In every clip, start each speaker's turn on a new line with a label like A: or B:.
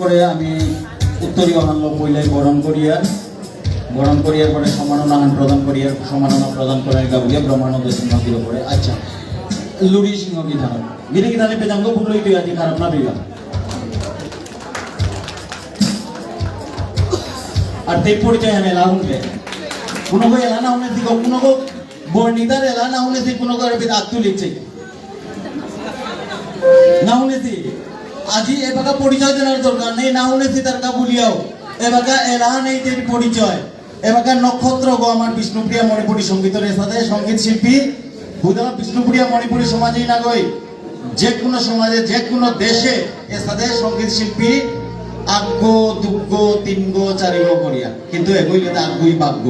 A: করে আমি উত্তরীয় হানলো পইলাই বরণ করিয়ার পরে সম্মাননা প্রদান করিয়ার সম্মাননা প্রদান করার গাবলিয়া ব্রহ্মানন্দ সিংহ গির পরে আচ্ছা লুড়ি সিংহ কি ধান গিরে কি ধানে পেজাঙ্গ ফুটলই তুই আদি খারাপ না বিবা আর তে পরিচয় আনে লাউনকে কোনো কো এলা না উনি দিগো কোনো কো বর্ণিতার এলা না উনি দি কোনো করে বিদ আত্তু লিখছে না উনি দি আজি এবাকা পরিচয় দেওয়ার দরকার নেই না উনি দি তার কা বলিয়াও এবাকা এলা নেই তের পরিচয় এবাকা নক্ষত্র গো আমার বিষ্ণুপ্রিয়া মণিপুরী সঙ্গীতের সাথে সঙ্গীত শিল্পী বুধা বিষ্ণুপ্রিয়া মণিপুরী সমাজেই না গই যে কোনো সমাজে যে কোনো দেশে এর সাথে সঙ্গীত শিল্পী আগ্য দুগ্গ তিনগ চারিগ করিয়া কিন্তু এগুই আগ্গুই ভাগ্য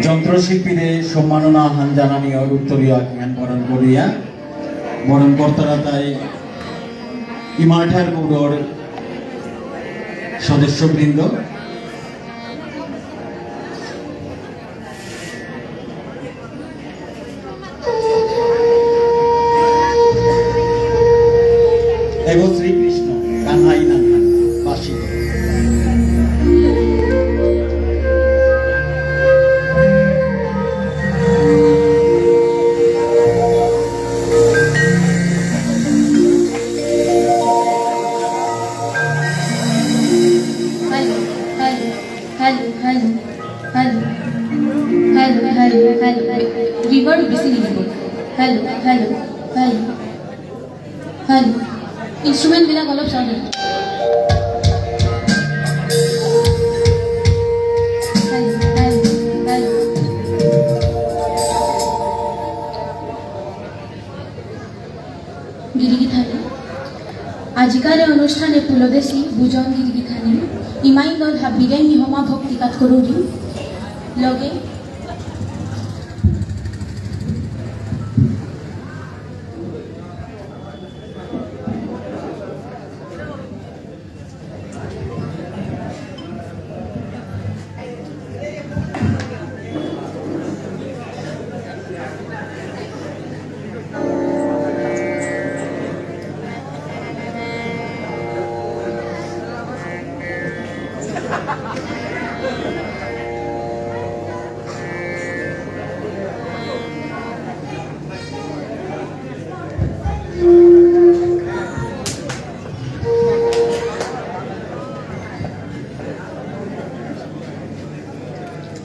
A: যন্ত্রশিল্পীদের সম্মাননা আহ্বান জানানিয়া উত্তরীয় আখ্যান বরণ করিয়া বরণ কর্তারা তাই ইমাঠার গৌড়র সদস্যবৃন্দ এবং Shrikrishna Kanhai নাঙ্গান বাসিত
B: Reward basically hello hello hello hello instrument bila golop sound hello hello hello গিরিগিথানি আজিকার অনুষ্ঠানে পুলদেশী বুজন গিরিগিথানি ইমাই দল হাবিরাই নিহমা ভক্তিকাত করুরি লগে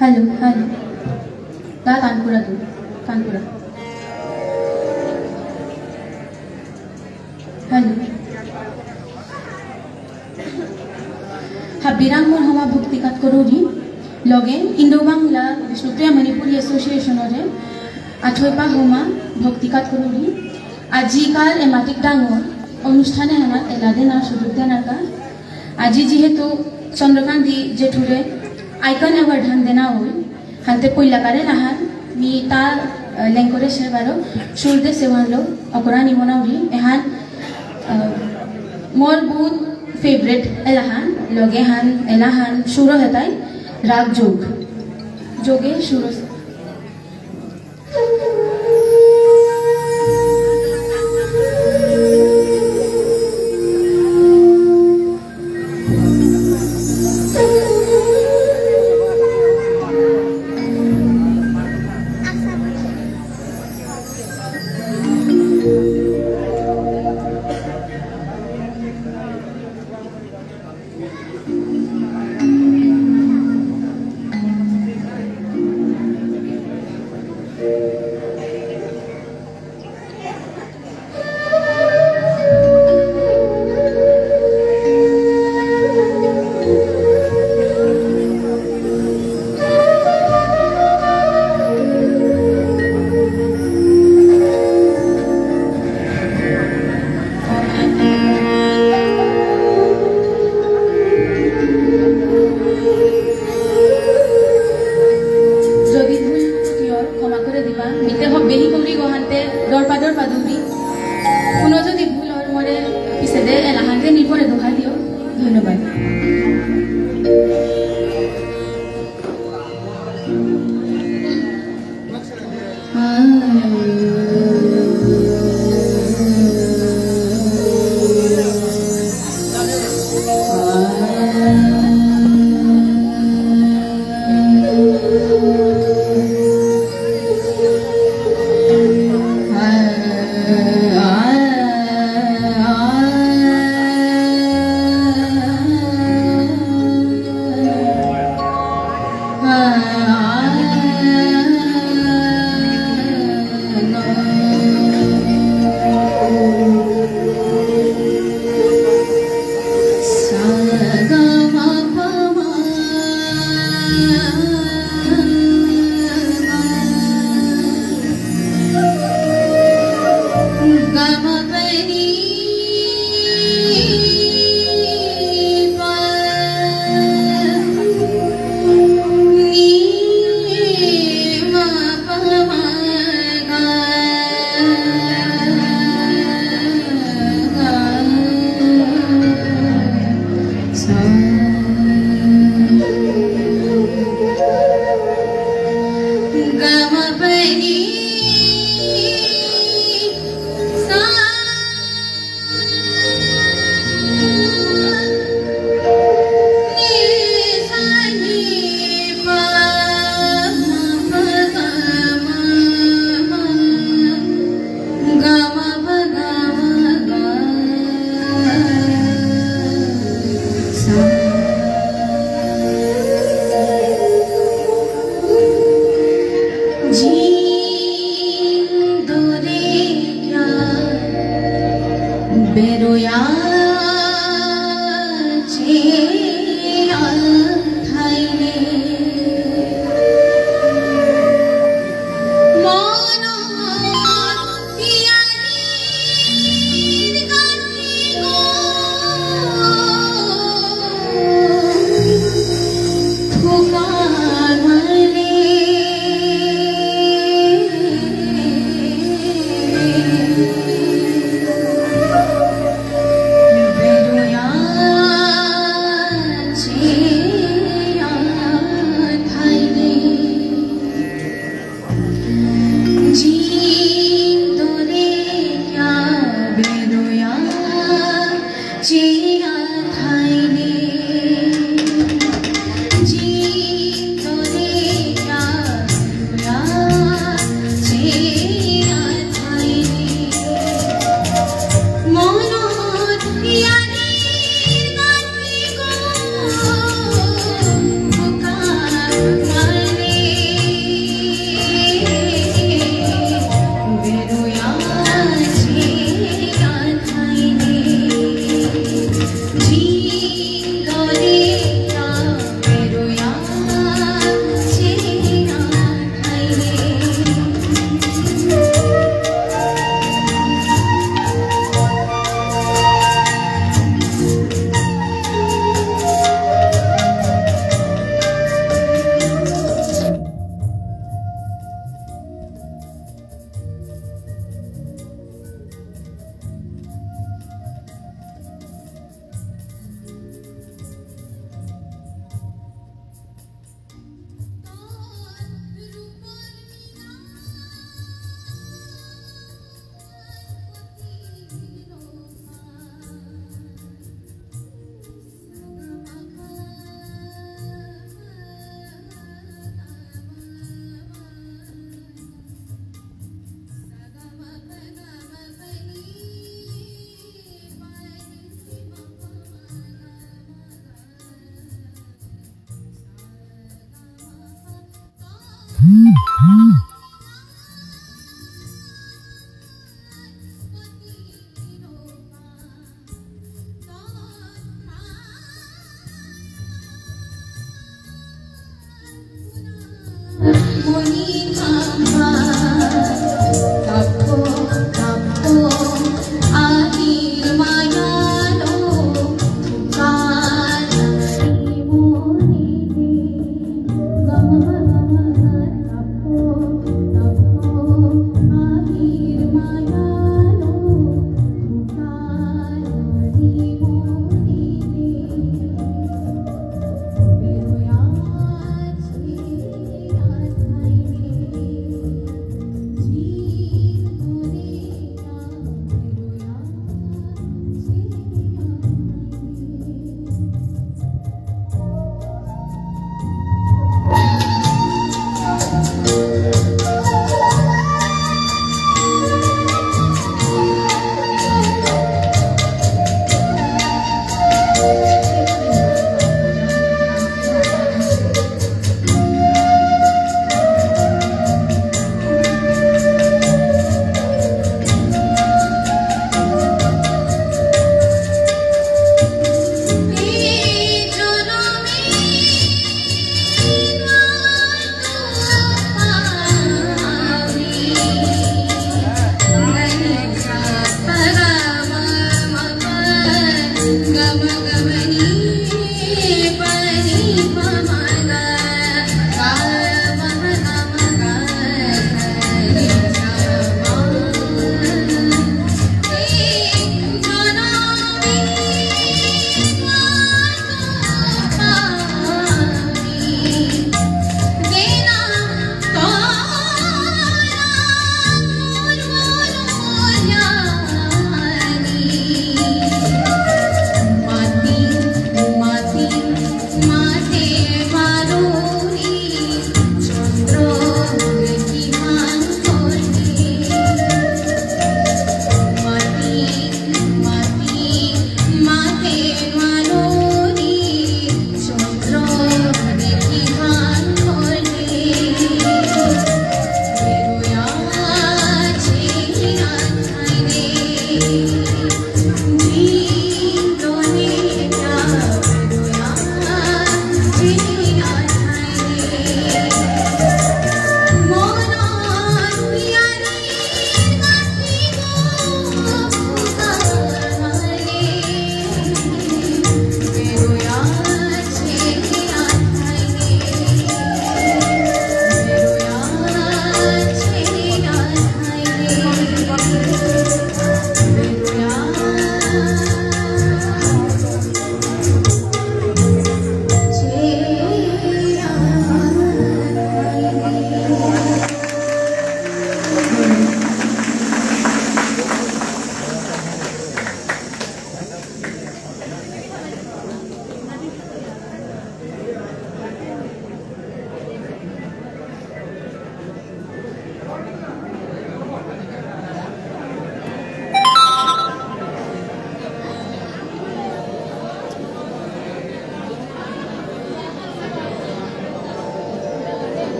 B: hello hello da Kanpura do Kanpura hello habirang mon homa bhaktikat koruri lage Indo Bangla Vishnupriya Manipuri Association ore আঠৈপা হোমা ভক্তিকাত করুরি আজিকাল এমাটিক ডাঙর অনুষ্ঠানে আমার এলাদে না সুযোগ দেন আকা আজি যেহেতু চন্দ্রকান্তি জেঠুরে আইকন অ্যাওয়ার্ড হান দেনা হই হানতে পইলাকারে নাহান মি তা লেঙ্করে সেবারো সুরদে সেওয়ানলো অকরা নিমনাউরি এহান মোর বহুত ফেভারিট এলাহান লগে হান এলাহান সুর হেতাই রাগ যোগ যোগে সুর ধন্যবাদ।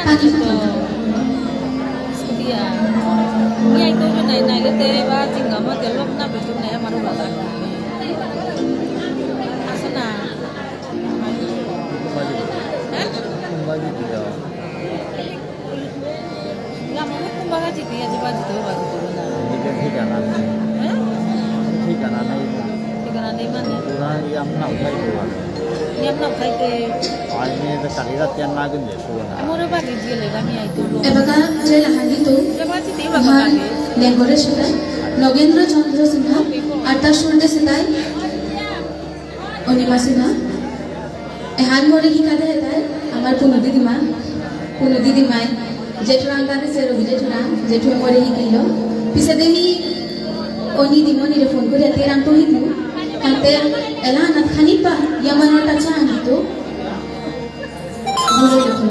B: Pani
C: Ito. Dia. Iya itu kan naik ke ba tinggal mah telok na betul na maru bata. Asana.
D: Kembali tidak.
C: Ya mau kumbaga jadi ya coba itu baru turun.
D: Jika tidak nanti, tidak nanti.
C: Karena di mana?
D: Kurang yang nak saya buat.
C: Yang nak kai te.
D: Ini sekalirat yang lagi ni semua.
C: Amore ba di le kami itu.
B: এবাকা যে লাহানি তো
C: Coba sih tiba
B: ভাল
C: kami.
B: লেঙ্গরে সেটাই নগেন্দ্র চন্দ্র সিনহা আটটা শুনতে সেটাই অনিমা সিনহা এহান মরে শিকাতে হেতাই আমার পুনু দিদিমাই জেঠুরাং তাতে সে রবি জেঠুয়ে মরে শিকিল পিছে দেহি অনি দিমনিরে ফোন করে এতে রাম তো শিকু কাতে এলা নাত খানি পা ইয়ামানোর টাচা আনিত মরে দেখুন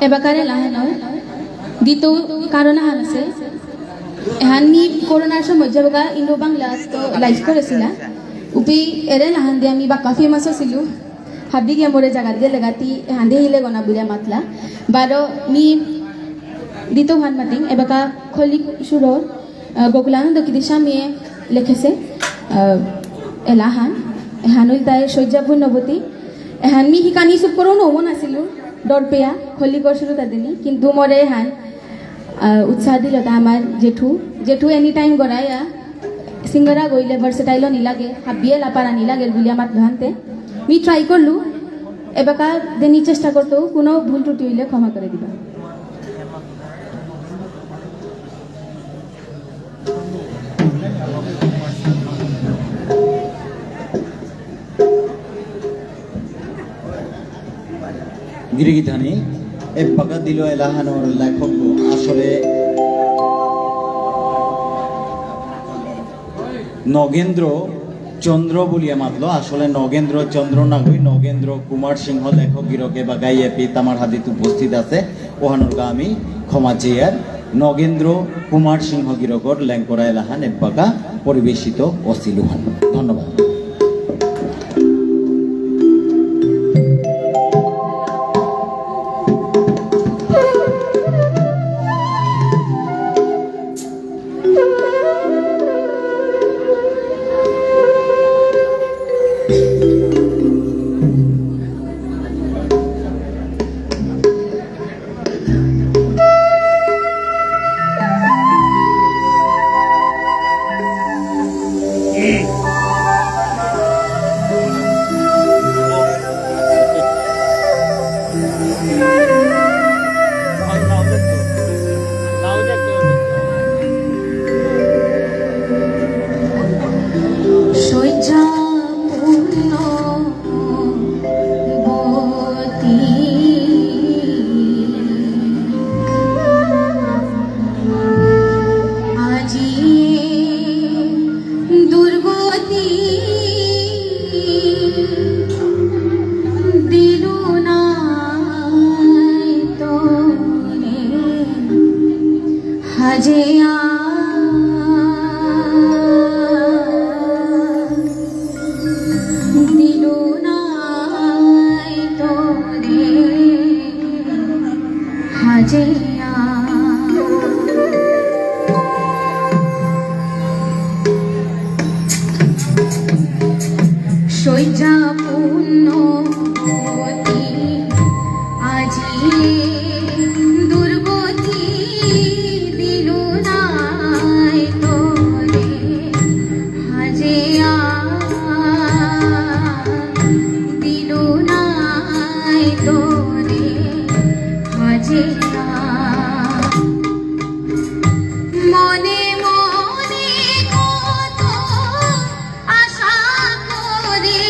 B: এবাকারে লাহানো দ্বিতীয় কারণ হান আছে এহানি করোনার সময় যাবগা ইন্দো বাংলা তো লাইভ করেছিলা উপি এরে লাহান দিয়ে আমি বাক্কা ফেমাস ছিল হাবি গিয়ে মোরে জায়গা দিয়ে লেগাতি হান্দে হিলে গনা বুড়িয়া মাতলা বারো মি দ্বিতীয় হান মাতিং এবাকা খলি সুরর গোকুলানন্দ কিদিশা মেয়ে লিখেছে এলাহান এহানুল তাই শয্যাপুর নবতী এহান মি শিকানি চুপ করো নমন আছিলো ডর পেয়া খলি করছিলো তাদেরনি কিন্তু মরে এহান উৎসাহ দিল তা আমার জেঠু এনি টাইম গড়াইয়া সিঙ্গরা গইলে ভার্সেটাইলও নিলাগে হাবিয়ে লাপারা নিলাগে বুলিয়া মাত ভানতে মি ট্রাই করলু এবাকা দেনি চেষ্টা করতেও কোনো ভুল ত্রুটি হইলে ক্ষমা করে দিবা
A: গিরিগিধানি এ বাগা দিল এলাহানোর লেখক আসলে নগেন্দ্র চন্দ্র বলিয়া মাতলো আসলে নগেন্দ্র চন্দ্র না হই নগেন্দ্র কুমার সিংহ লেখক গিরকে বাগাই এপি তামার হাদিত উপস্থিত আছে ওহানোর গা আমি ক্ষমা চেয়ার নগেন্দ্র কুমার সিংহ গিরকর লেঙ্করা এলাহান এ বাগা পরিবেশিত অসিলুহান ধন্যবাদ
E: মনে মনে কত আশা করে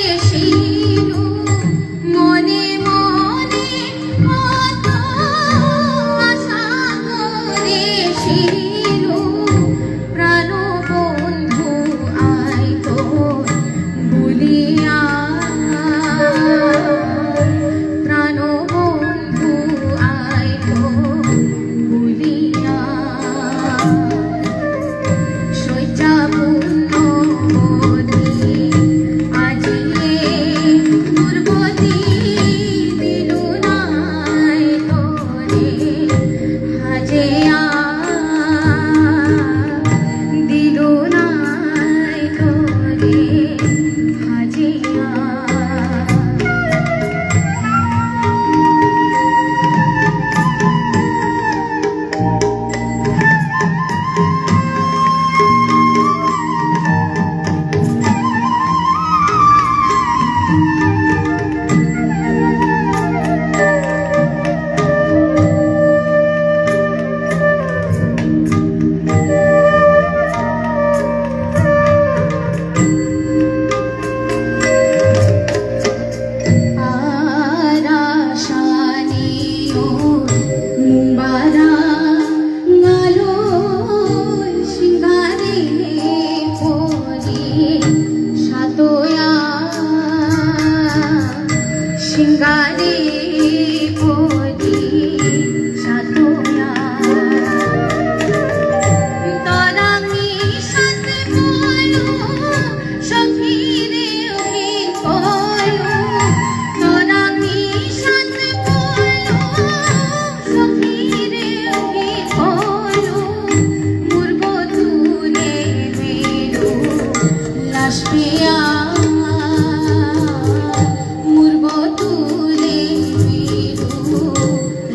B: মুর্গ তুলে মেরু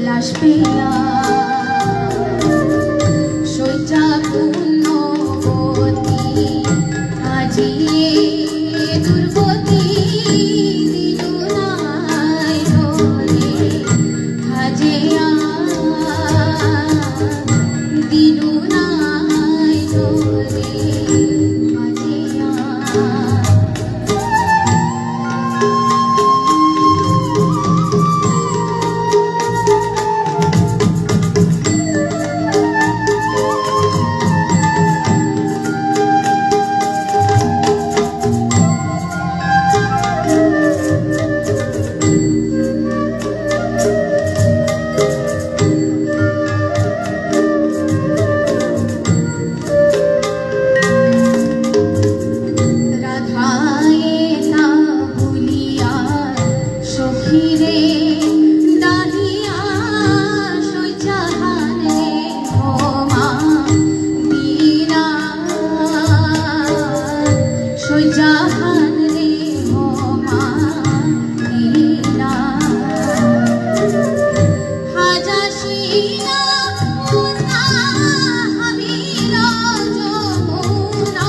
B: লাশ পেয়া শয্যা পুণ্যবতী আজিয়ে দুর্গতি দিলুনায় ধরে হাজেয়া দিলুনায় ধরে হাজেয়া রাধায়ে তা ভুলিয়া সখীরে দাহিয়া শয্যাহারে হোমা দিরা শয্যাহারে হোমা দিরা হাজাশিনা মুনা হাবিল যমুনা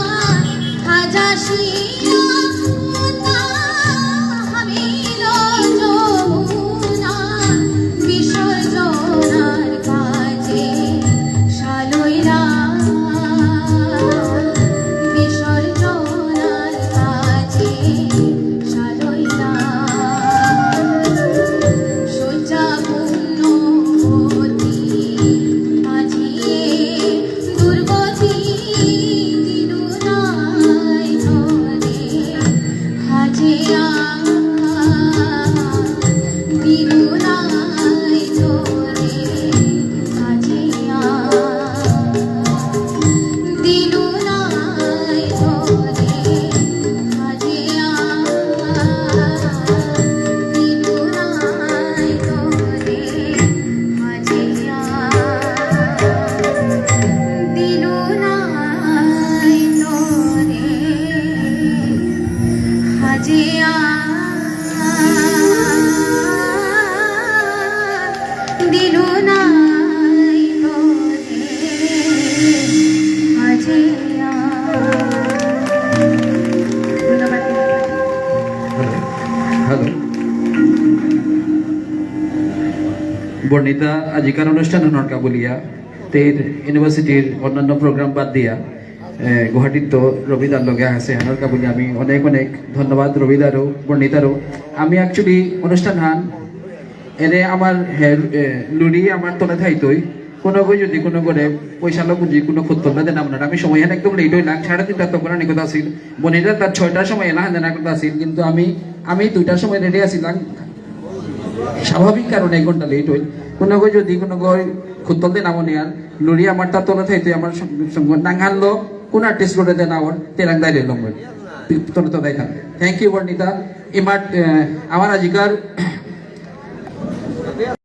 B: হাজাশিনা মুনা হাবিল যমুনা বিসর্জনার কাজে শালইরা বিসর্জনার কাজে শালইরা শয্যা পুণ্যবতী আজিয়ে দুর্গতি দিলুনায় ধরে হাজেয়া দিলুনায় ধরে হাজেয়া দিলুনায় ধরে হাজেয়া দিলুনায় ধরে হাজেয়া দিলুনায় ধরে হাজেয়া দিলুনায় ধরে হাজেয়া ধন্যবাদ।
F: হ্যালো বর্ণিতা আজিকার অনুষ্ঠান নরকা বলিয়া তের ইউনিভার্সিটির অন্যান্য প্রোগ্রাম বাদ দিয়া গুৱাহাটীত তো রবিদার লগে আছে নরকা বলি আমি অনেক অনেক ধন্যবাদ রবিদারও বর্ণিতারও আমি অ্যাকচুয়ালি অনুষ্ঠান হান এনে আমার লুড়ি আমার তলে থাইতই কোনো বই যদি কোনো করে পয়সা লোক বুঝি কোনো খুঁজতো না দেন আপনার আমি সময় একদম লেট হইলাম 3:30 তখন নিকট আসিল বনিরা তার 6টার সময় এলা হান কথা আসিল কিন্তু আমি 2টার সময় রেডি আসিলাম স্বাভাবিক কারণে 1 ঘন্টা লেট হইল কোনো বই যদি কোনো গই খুঁজতো দেন আমনি আর লুড়ি আমার তার তলে থাইতই আমার সঙ্গে নাঙ্গালো কোন আর্টিস্ট করে দেন আমার তেরাং দাইলে লম তোর তো দেখা থ্যাংক ইউ বর্ণিতা আমার আজিকার